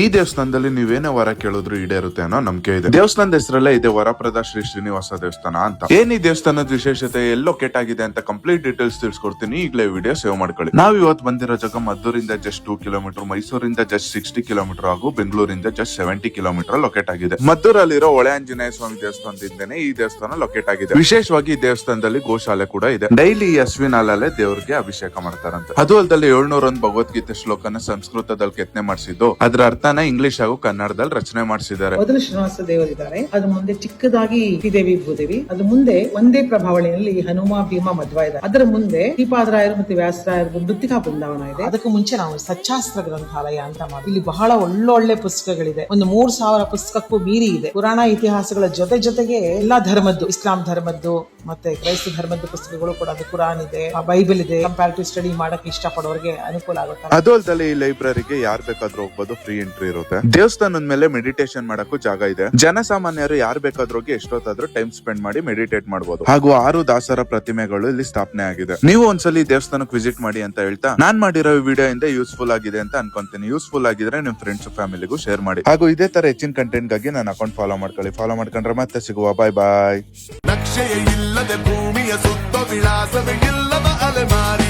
ಈ ದೇವಸ್ಥಾನದಲ್ಲಿ ನೀವೇನೇ ವರ ಕೇಳಿದ್ರು ಈಡೇರುತ್ತೆ ಅನ್ನೋ ನಂಬಿಕೆ ಇದೆ. ದೇವಸ್ಥಾನದ ಹೆಸರಲ್ಲೇ ಇದೆ ವರಪ್ರದ ಶ್ರೀ ಶ್ರೀನಿವಾಸ ದೇವಸ್ಥಾನ ಅಂತ. ಏನ್ ಈ ದೇವಸ್ಥಾನದ ವಿಶೇಷತೆ, ಎಲ್ಲೋ ಕೆಟ್ಟಾಗಿದೆ ಅಂತ ಕಂಪ್ಲೀಟ್ ಡೀಟೇಲ್ಸ್ ತಿಳಿಸ್ಕೊಡ್ತೀನಿ. ಈಗಲೇ ವಿಡಿಯೋ ಸೇವ್ ಮಾಡ್ಕೊಳ್ಳಿ. ನಾವ್ ಇವತ್ತು ಬಂದಿರೋ ಜಾಗ ಮದ್ದೂರಿಂದ ಜಸ್ಟ್ 2 ಕಿಲೋಮೀಟರ್, ಮೈಸೂರಿಂದ ಜಸ್ಟ್ 60 ಕಿಲೋಮೀಟರ್ ಹಾಗೂ ಬೆಂಗಳೂರಿಂದ ಜಸ್ಟ್ 70 ಕಿಲೋಮೀಟರ್ ಲೊಕೇಟ್ ಆಗಿದೆ. ಮದ್ದೂರಲ್ಲಿರೋ ಹೊಳೆ ಆಂಜನೇಯ ಸ್ವಾಮಿ ದೇವಸ್ಥಾನದಿಂದನೇ ಈ ದೇವಸ್ಥಾನ ಲೊಕೇಟ್ ಆಗಿದೆ. ವಿಶೇಷವಾಗಿ ಈ ದೇವಸ್ಥಾನದಲ್ಲಿ ಗೋಶಾಲೆ ಕೂಡ ಇದೆ. ಡೈಲಿ ಈ ಅಶ್ವಿನ ಹಾಲಲ್ಲೇ ದೇವರಿಗೆ ಅಭಿಷೇಕ ಮಾಡ್ತಾರಂತೆ. ಅದು ಅಲ್ಲದೆ 701 ಭಗವದ್ಗೀತೆ ಶ್ಲೋಕನ ಸಂಸ್ಕೃತದಲ್ಲಿ ಕೆತ್ತನೆ ಮಾಡಿಸಿದ್ದು, ಅದರ ಅರ್ಥನ ಇಂಗ್ಲಿಷ್ ಹಾಗೂ ಕನ್ನಡದಲ್ಲಿ ರಚನೆ ಮಾಡಿಸಿದ್ದಾರೆ. ಮೊದಲು ಶ್ರೀನಿವಾಸ ದೇವರಿದ್ದಾರೆ, ಅದು ಮುಂದೆ ಚಿಕ್ಕದಾಗಿ ದೇವಿ ಭೂದೇವಿ, ಅದು ಮುಂದೆ ಒಂದೇ ಪ್ರಭಾವಳಿಯಲ್ಲಿ ಹನುಮ ಭೀಮ ಮಧ್ವ ಇದೆ. ಅದರ ಮುಂದೆ ದೀಪಾದ್ರಾಯರು ಮತ್ತು ವ್ಯಾಸರಾಯರು ಮೃತ್ತಿಕಾ ಬೃಂದಾವನ ಇದೆ. ಅದಕ್ಕೂ ಮುಂಚೆ ನಾವು ಸಚ್ಚಾಸ್ತ್ರ ಗ್ರಂಥಾಲಯ ಅಂತ ಮಾಡಿ ಇಲ್ಲಿ ಬಹಳ ಒಳ್ಳೊಳ್ಳೆ ಪುಸ್ತಕಗಳಿದೆ. ಒಂದು 3000 ಪುಸ್ತಕಕ್ಕೂ ಮೀರಿ ಇದೆ. ಪುರಾಣ ಇತಿಹಾಸಗಳ ಜೊತೆಗೆ ಎಲ್ಲಾ ಧರ್ಮದ್ದು, ಇಸ್ಲಾಂ ಧರ್ಮದ್ದು ಮತ್ತೆ ಕ್ರೈಸ್ತ ಧರ್ಮದ ಪುಸ್ತಕಗಳು ಕೂಡ, ಅದು ಕುರಾನ್ ಇದೆ, ಬೈಬಲ್ ಇದೆ. ಕಂಪ್ಯಾರಿಟಿವ್ ಸ್ಟಡಿ ಮಾಡಕ್ಕೆ ಇಷ್ಟಪಡೋರಿಗೆ ಅನುಕೂಲ ಆಗುತ್ತೆ. ಅದು ಅಲ್ಲದೆ ಈ ಲೈಬ್ರರಿಗೆ ಯಾರು ಬೇಕಾದ್ರೂ ಹೋಗ್ಬೋದು, ಫ್ರೀ ಎಂಟ್ರಿ ಇರುತ್ತೆ. ದೇವಸ್ಥಾನದ ಮೇಲೆ ಮೆಡಿಟೇಷನ್ ಮಾಡಕ್ಕೂ ಜಾಗ ಇದೆ. ಜನಸಾಮಾನ್ಯರು ಯಾರು ಬೇಕಾದ್ರೂ ಹೋಗಿ ಎಷ್ಟೊತ್ತಾದ್ರೂ ಟೈಮ್ ಸ್ಪೆಂಡ್ ಮಾಡಿ ಮೆಡಿಟೇಟ್ ಮಾಡಬಹುದು. ಹಾಗೂ 6 ದಾಸರ ಪ್ರತಿಮೆಗಳು ಇಲ್ಲಿ ಸ್ಥಾಪನೆ ಆಗಿದೆ. ನೀವು ಒಂದ್ಸಲಿ ದೇವಸ್ಥಾನಕ್ಕೆ ವಿಸಿಟ್ ಮಾಡಿ ಅಂತ ಹೇಳ್ತಾ, ನಾನ್ ಮಾಡಿರೋ ವಿಡಿಯೋ ಇಂದ ಯೂಸ್ಫುಲ್ ಆಗಿದೆ ಅಂತ ಅನ್ಕೊಂತೀನಿ. ಯೂಸ್ಫುಲ್ ಆಗಿದ್ರೆ ನಿಮ್ ಫ್ರೆಂಡ್ಸ್ ಫ್ಯಾಮಿಲಿಗೂ ಶೇರ್ ಮಾಡಿ. ಹಾಗೂ ಇದೇ ತರ ಹೆಚ್ಚಿನ ಕಂಟೆಂಟ್ ಗಾಗಿ ನನ್ನ ಅಕೌಂಟ್ ಫಾಲೋ ಮಾಡ್ಕೊಳ್ಳಿ. ಫಾಲೋ ಮಾಡ್ಕೊಂಡ್ರೆ ಮತ್ತೆ ಸಿಗುವ. ಬಾಯ್ ಬಾಯ್. ನಕ್ಷೆಯ ಇಲ್ಲದೆ ಭೂಮಿಯ ಸುತ್ತ ವಿಳಾಸವೇ ಇಲ್ಲದ ಅಲೆಮಾರಿ.